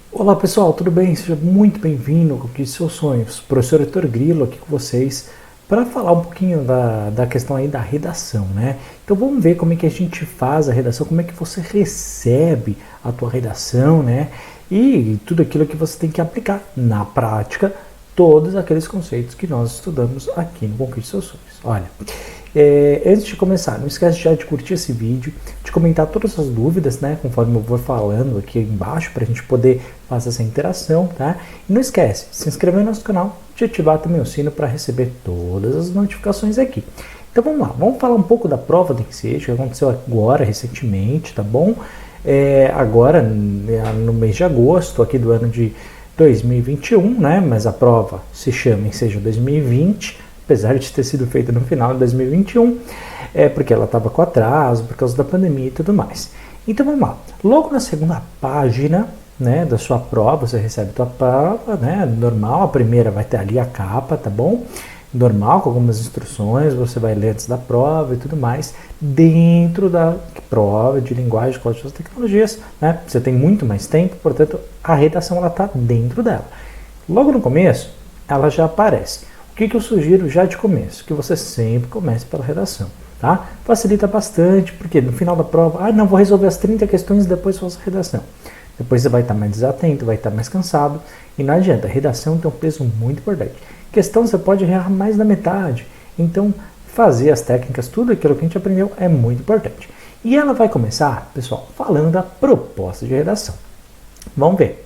Olá pessoal, tudo bem? Seja muito bem-vindo ao Conquiste Seus Sonhos. Professor Heitor Grilo aqui com vocês para falar um pouquinho da questão aí da redação, né? Então vamos ver como é que a gente faz a redação, como é que você recebe a tua redação, né? E tudo aquilo que você tem que aplicar na prática, todos aqueles conceitos que nós estudamos aqui no Conquiste Seus Sonhos. Olha, antes de começar, não esquece já de curtir esse vídeo, de comentar todas as dúvidas, né, conforme eu vou falando aqui embaixo, para a gente poder fazer essa interação, tá? E não esquece de se inscrever no nosso canal, de ativar também o sino para receber todas as notificações aqui. Então vamos lá, vamos falar um pouco da prova do Ensejo, que aconteceu agora, recentemente, tá bom? Agora, no mês de agosto, aqui do ano de 2021, né, mas a prova se chama Ensejo 2020, apesar de ter sido feita no final de 2021, porque ela estava com atraso, por causa da pandemia e tudo mais. Então vamos lá. Logo na segunda página, né, da sua prova, você recebe a sua prova, né, normal, a primeira vai ter ali a capa, tá bom? Normal, com algumas instruções, você vai ler antes da prova e tudo mais, dentro da prova de linguagem, códigos e tecnologias, né? Você tem muito mais tempo, portanto, a redação ela está dentro dela. Logo no começo, ela já aparece. O que eu sugiro já de começo? Que você sempre comece pela redação, tá? Facilita bastante, porque no final da prova, não, vou resolver as 30 questões e depois faço a redação. Depois você vai estar mais desatento, vai estar mais cansado, e não adianta, a redação tem um peso muito importante. Questão você pode errar mais da metade, então fazer as técnicas, tudo aquilo que a gente aprendeu é muito importante. E ela vai começar, pessoal, falando da proposta de redação. Vamos ver.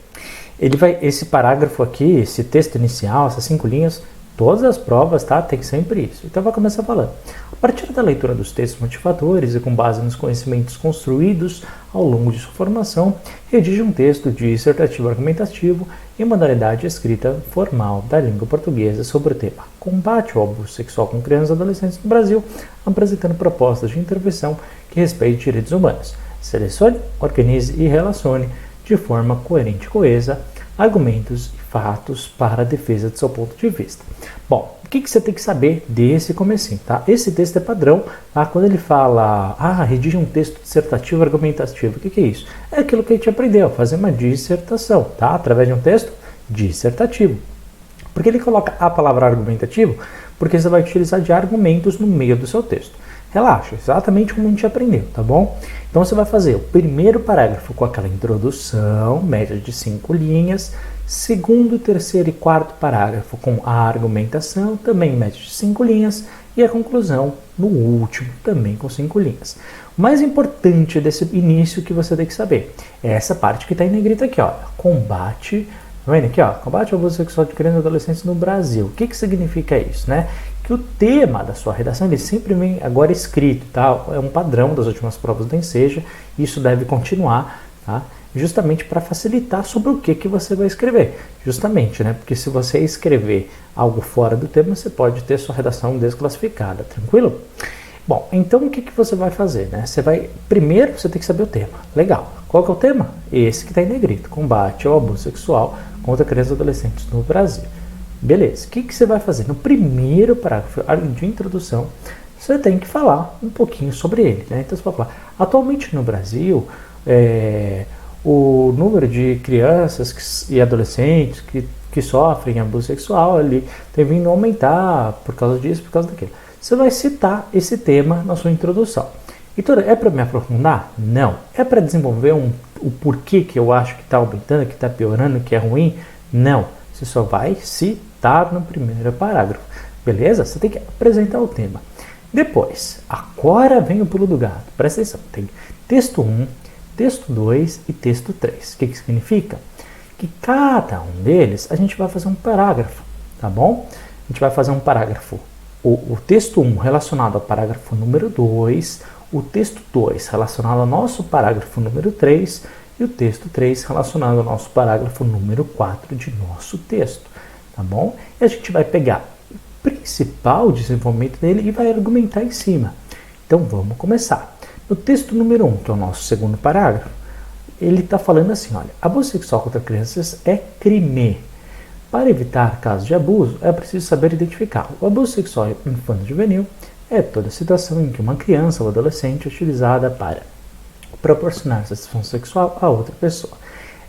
Esse parágrafo aqui, esse texto inicial, essas 5 linhas, todas as provas, tá? Tem sempre isso. Então vai começar falando. A partir da leitura dos textos motivadores e com base nos conhecimentos construídos ao longo de sua formação, redige um texto dissertativo argumentativo em modalidade escrita formal da língua portuguesa sobre o tema combate ao abuso sexual com crianças e adolescentes no Brasil, apresentando propostas de intervenção que respeitem direitos humanos. Selecione, organize e relacione de forma coerente e coesa argumentos e fatos para a defesa do seu ponto de vista. Bom, o que você tem que saber desse comecinho, tá? Esse texto é padrão, tá? Quando ele fala, redige um texto dissertativo argumentativo, o que é isso? É aquilo que a gente aprendeu, fazer uma dissertação, tá? Através de um texto dissertativo. Por que ele coloca a palavra argumentativo? Porque você vai utilizar de argumentos no meio do seu texto. Relaxa, exatamente como a gente aprendeu, tá bom? Então você vai fazer o primeiro parágrafo com aquela introdução, média de 5 linhas, segundo, terceiro e quarto parágrafo com a argumentação, também média de 5 linhas, e a conclusão no último, também com 5 linhas. O mais importante desse início que você tem que saber é essa parte que está em negrito aqui, ó, combate. Tá vendo aqui, ó? Combate ao abuso sexual de crianças e adolescentes no Brasil. O que significa isso, né? Que o tema da sua redação ele sempre vem agora escrito, tá? É um padrão das últimas provas do Enseja, e isso deve continuar, tá? Justamente para facilitar sobre o que você vai escrever. Justamente, né? Porque se você escrever algo fora do tema, você pode ter sua redação desclassificada, tranquilo? Bom, então o que você vai fazer, né? Primeiro você tem que saber o tema. Legal. Qual que é o tema? Esse que está em negrito, combate ao abuso sexual contra crianças e adolescentes no Brasil. Beleza, o que você vai fazer? No primeiro parágrafo de introdução, você tem que falar um pouquinho sobre ele, né? Então você vai falar, atualmente no Brasil, o número de crianças e adolescentes que sofrem abuso sexual ali tem vindo a aumentar por causa disso, por causa daquilo. Você vai citar esse tema na sua introdução. Então, é para me aprofundar? Não. É para desenvolver o porquê que eu acho que está aumentando, que está piorando, que é ruim? Não. Você só vai citar no primeiro parágrafo. Beleza? Você tem que apresentar o tema. Depois, agora vem o pulo do gato. Presta atenção. Tem texto 1, texto 2 e texto 3. O que significa? Que cada um deles a gente vai fazer um parágrafo. Tá bom? A gente vai fazer um parágrafo. O texto 1 relacionado ao parágrafo número 2, o texto 2 relacionado ao nosso parágrafo número 3 e o texto 3 relacionado ao nosso parágrafo número 4 de nosso texto, tá bom? E a gente vai pegar o principal desenvolvimento dele e vai argumentar em cima. Então vamos começar. No texto número 1, que é o nosso segundo parágrafo, ele está falando assim, olha, abuso sexual contra crianças é crime. Para evitar casos de abuso, é preciso saber identificar. O abuso sexual infanto-juvenil é toda situação em que uma criança ou adolescente é utilizada para proporcionar satisfação sexual a outra pessoa.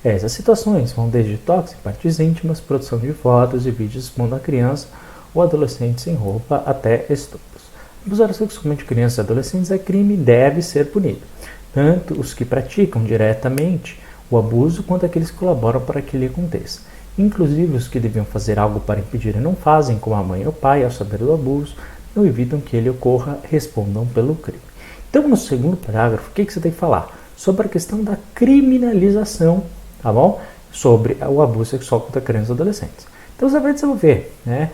Essas situações vão desde toques em partes íntimas, produção de fotos e vídeos expondo a criança ou adolescente sem roupa, até estupros. Abusar sexualmente crianças e adolescentes é crime e deve ser punido, tanto os que praticam diretamente o abuso quanto aqueles que colaboram para que ele aconteça. Inclusive os que deviam fazer algo para impedir e não fazem, como a mãe ou o pai, ao saber do abuso, não evitam que ele ocorra, respondam pelo crime. Então, no segundo parágrafo, o que você tem que falar? Sobre a questão da criminalização, tá bom? Sobre o abuso sexual contra crianças e adolescentes. Então, você vai desenvolver, né?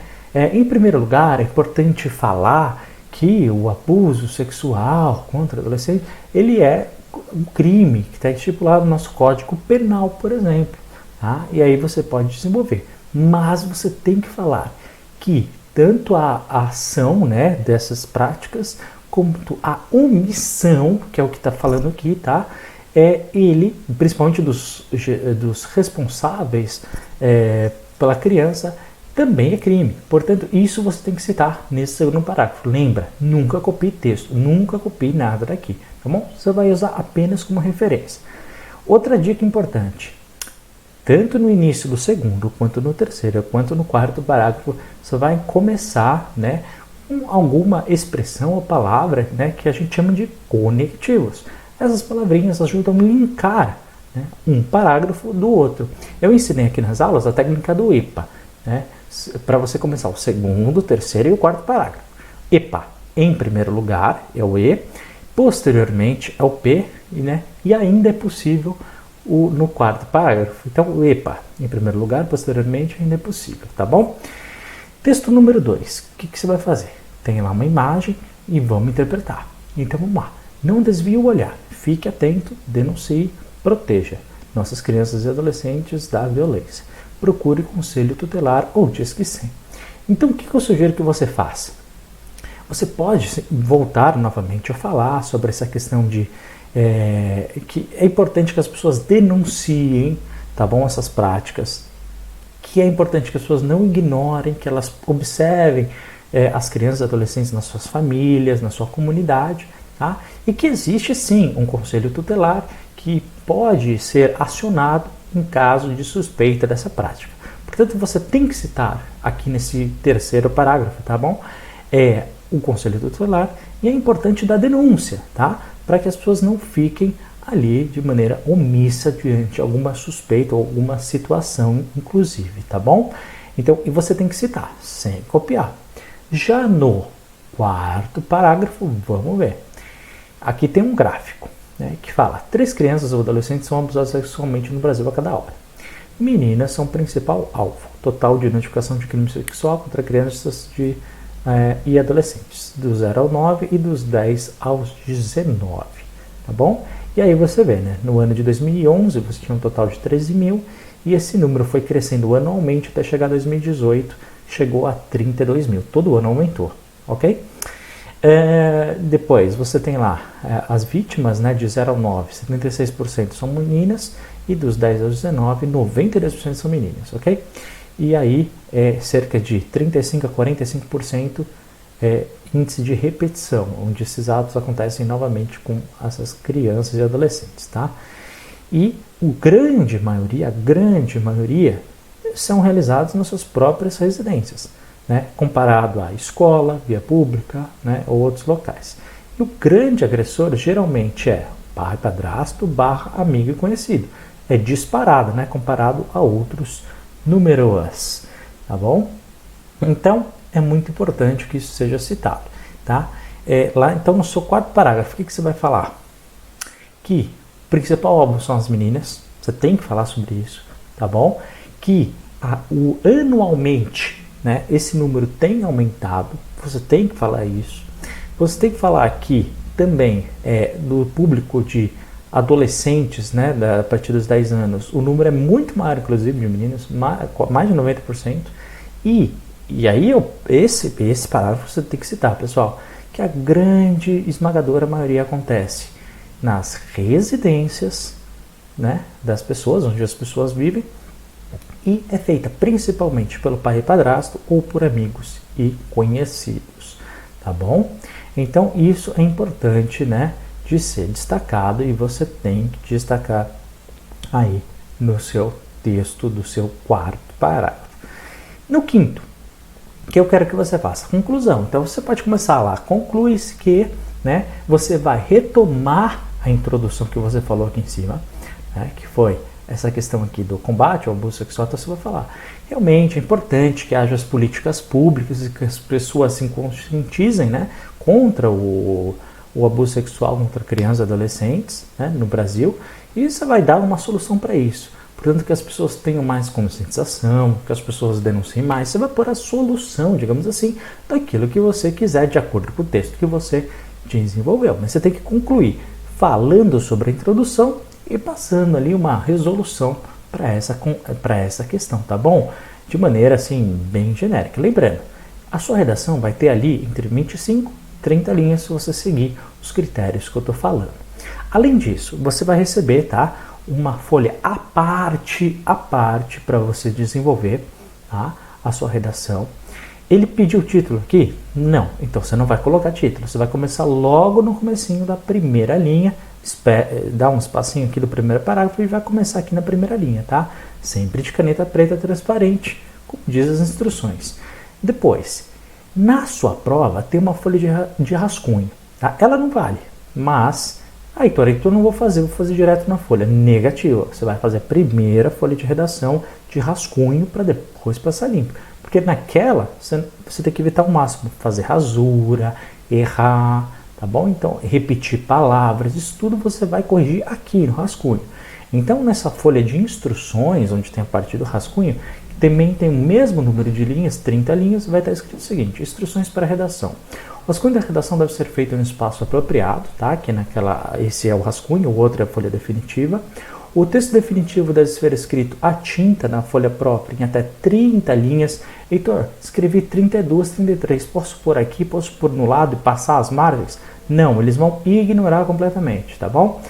Em primeiro lugar, é importante falar que o abuso sexual contra adolescentes, ele é um crime que está estipulado no nosso Código Penal, por exemplo. Tá? E aí você pode desenvolver. Mas você tem que falar que tanto a ação, né, dessas práticas, quanto a omissão, que é o que está falando aqui, tá? Ele, principalmente dos responsáveis pela criança, também é crime. Portanto, isso você tem que citar nesse segundo parágrafo. Lembra, nunca copie texto, nunca copie nada daqui, tá bom? Você vai usar apenas como referência. Outra dica importante, tanto no início do segundo, quanto no terceiro, quanto no quarto parágrafo, você vai começar, né, com alguma expressão ou palavra, né, que a gente chama de conectivos. Essas palavrinhas ajudam a linkar, né, um parágrafo do outro. Eu ensinei aqui nas aulas a técnica do EPA, né, para você começar o segundo, o terceiro e o quarto parágrafo. EPA, em primeiro lugar, é o E, posteriormente é o P, né, e ainda é possível no quarto parágrafo. Então, o EPA, em primeiro lugar, posteriormente ainda é possível, tá bom? Texto número 2, o que você vai fazer? Tem lá uma imagem e vamos interpretar. Então, vamos lá. Não desvie o olhar, fique atento, denuncie, proteja nossas crianças e adolescentes da violência. Procure conselho tutelar ou Disque 100. Então, o que eu sugiro que você faça? Você pode voltar novamente a falar sobre essa questão de que é importante que as pessoas denunciem, tá bom, essas práticas, que é importante que as pessoas não ignorem, que elas observem as crianças e adolescentes nas suas famílias, na sua comunidade, tá? E que existe sim um conselho tutelar que pode ser acionado em caso de suspeita dessa prática. Portanto, você tem que citar aqui nesse terceiro parágrafo, tá bom? O conselho tutelar, e é importante da denúncia, tá? Para que as pessoas não fiquem ali de maneira omissa diante de alguma suspeita ou alguma situação, inclusive, tá bom? Então, e você tem que citar, sem copiar. Já no quarto parágrafo, vamos ver. Aqui tem um gráfico, né, que fala: 3 crianças ou adolescentes são abusadas sexualmente no Brasil a cada hora. Meninas são o principal alvo. Total de identificação de crime sexual contra crianças e adolescentes, do 0 ao 9 e dos 10 aos 19, tá bom? E aí você vê, né, no ano de 2011 você tinha um total de 13 mil e esse número foi crescendo anualmente até chegar a 2018, chegou a 32 mil, todo ano aumentou, ok? Depois você tem lá as vítimas, né, de 0 ao 9, 76% são meninas e dos 10 aos 19, 92% são meninas, ok? E aí cerca de 35 a 45% índice de repetição, onde esses atos acontecem novamente com essas crianças e adolescentes, tá? E a grande maioria são realizados nas suas próprias residências, né? Comparado à escola, via pública, né? Ou outros locais. E o grande agressor geralmente é pai, padrasto, / amigo e conhecido. É disparado, né? Comparado a outros números, tá bom? Então, é muito importante que isso seja citado, tá? Lá, então, no seu quarto parágrafo, o que você vai falar? Que o principal alvo são as meninas, você tem que falar sobre isso, tá bom? Que anualmente, né, esse número tem aumentado, você tem que falar isso. Você tem que falar que também do público de adolescentes, né, a partir dos 10 anos, o número é muito maior, inclusive, de meninas, mais de 90%. E aí, esse parágrafo você tem que citar, pessoal, que a grande, esmagadora maioria acontece nas residências, né, das pessoas, onde as pessoas vivem, e é feita principalmente pelo pai e padrasto ou por amigos e conhecidos, tá bom? Então, isso é importante, né, de ser destacado e você tem que destacar aí no seu texto do seu quarto parágrafo. No quinto, que eu quero que você faça conclusão. Então você pode começar lá, conclui-se que, né, você vai retomar a introdução que você falou aqui em cima, né, que foi essa questão aqui do combate ao abuso sexual. Então você vai falar, realmente é importante que haja as políticas públicas e que as pessoas se conscientizem, né, contra o abuso sexual contra crianças e adolescentes, né, no Brasil, e você vai dar uma solução para isso. Portanto, que as pessoas tenham mais conscientização, que as pessoas denunciem mais. Você vai pôr a solução, digamos assim, daquilo que você quiser, de acordo com o texto que você desenvolveu. Mas você tem que concluir falando sobre a introdução e passando ali uma resolução para essa questão, tá bom? De maneira, assim, bem genérica. Lembrando, a sua redação vai ter ali entre 25 e 30 linhas se você seguir os critérios que eu estou falando. Além disso, você vai receber, tá, uma folha à parte para você desenvolver, tá, a sua redação. Ele pediu o título aqui? Não. Então você não vai colocar título. Você vai começar logo no comecinho da primeira linha, dá um espacinho aqui do primeiro parágrafo e vai começar aqui na primeira linha, tá? Sempre de caneta preta transparente, como diz as instruções. Depois, na sua prova tem uma folha de rascunho, tá? Ela não vale, mas Heitor, eu não vou fazer direto na folha. Negativo. Você vai fazer a primeira folha de redação de rascunho para depois passar limpo. Porque naquela você tem que evitar ao máximo fazer rasura, errar, tá bom? Então, repetir palavras, isso tudo você vai corrigir aqui no rascunho. Então, nessa folha de instruções, onde tem a parte do rascunho, também tem o mesmo número de linhas, 30 linhas, vai estar escrito o seguinte: instruções para redação. O rascunho da redação deve ser feito em um espaço apropriado, tá? Que esse é o rascunho, o outro é a folha definitiva. O texto definitivo deve ser escrito à tinta na folha própria em até 30 linhas. Heitor, escrevi 32, 33, posso pôr aqui, posso pôr no lado e passar as margens? Não, eles vão ignorar completamente, tá bom?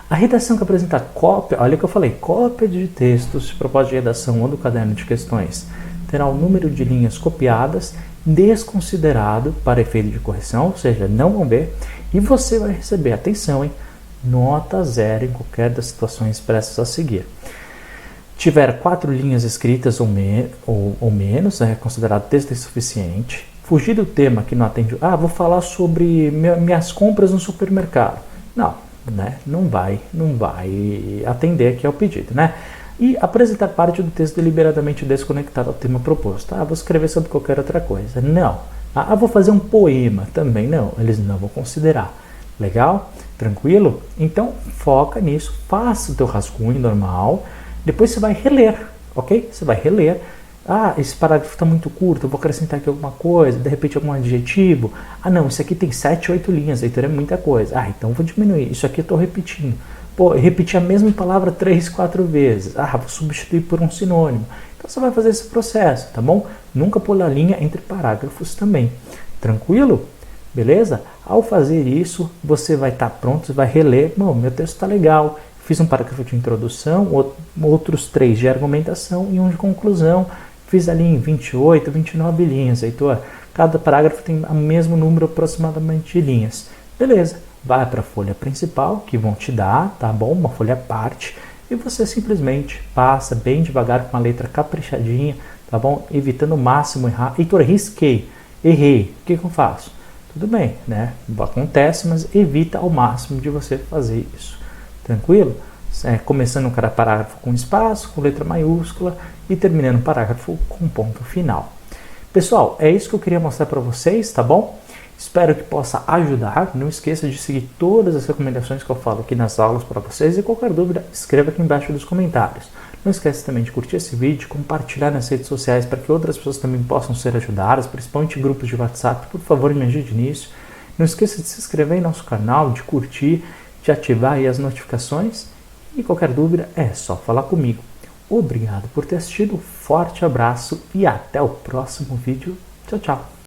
A redação que apresenta cópia, olha o que eu falei, cópia de textos, proposta de redação ou do caderno de questões, terá o número de linhas copiadas desconsiderado para efeito de correção, ou seja, não vão ver, e você vai receber, atenção, hein, nota 0 em qualquer das situações expressas a seguir. Tiver 4 linhas escritas ou menos, é considerado texto insuficiente. Fugir do tema que não atende, vou falar sobre minhas compras no supermercado. Não, né? Não vai atender aqui ao pedido, né? E apresentar parte do texto deliberadamente desconectado ao tema proposto. Vou escrever sobre qualquer outra coisa. Não. Vou fazer um poema. Também não. Eles não vão considerar. Legal? Tranquilo? Então, foca nisso. Faça o teu rascunho normal. Depois você vai reler, ok? Você vai reler. Esse parágrafo está muito curto, eu vou acrescentar aqui alguma coisa, de repente algum adjetivo. Não, isso aqui tem 7, 8 linhas, Heitor, é muita coisa. Então vou diminuir. Isso aqui eu estou repetindo. Eu repeti a mesma palavra 3, 4 vezes. Vou substituir por um sinônimo. Então você vai fazer esse processo, tá bom? Nunca pular linha entre parágrafos também. Tranquilo? Beleza? Ao fazer isso, você vai estar pronto, você vai reler. Meu texto está legal. Fiz um parágrafo de introdução, outros 3 de argumentação e um de conclusão. Fiz ali em 28, 29 linhas, Heitor. Cada parágrafo tem o mesmo número aproximadamente de linhas. Beleza. Vai para a folha principal, que vão te dar, tá bom? Uma folha à parte. E você simplesmente passa bem devagar com a letra caprichadinha, tá bom? Evitando o máximo errar. Heitor, risquei, errei. O que eu faço? Tudo bem, né? Acontece, mas evita ao máximo de você fazer isso. Tranquilo? Começando cada parágrafo com espaço, com letra maiúscula e terminando o parágrafo com ponto final. Pessoal, é isso que eu queria mostrar para vocês, tá bom? Espero que possa ajudar. Não esqueça de seguir todas as recomendações que eu falo aqui nas aulas para vocês e qualquer dúvida, escreva aqui embaixo nos comentários. Não esqueça também de curtir esse vídeo, compartilhar nas redes sociais para que outras pessoas também possam ser ajudadas, principalmente em grupos de WhatsApp. Por favor, me ajude nisso. Não esqueça de se inscrever em nosso canal, de curtir, de ativar aí as notificações. E qualquer dúvida é só falar comigo. Obrigado por ter assistido, forte abraço e até o próximo vídeo. Tchau, tchau!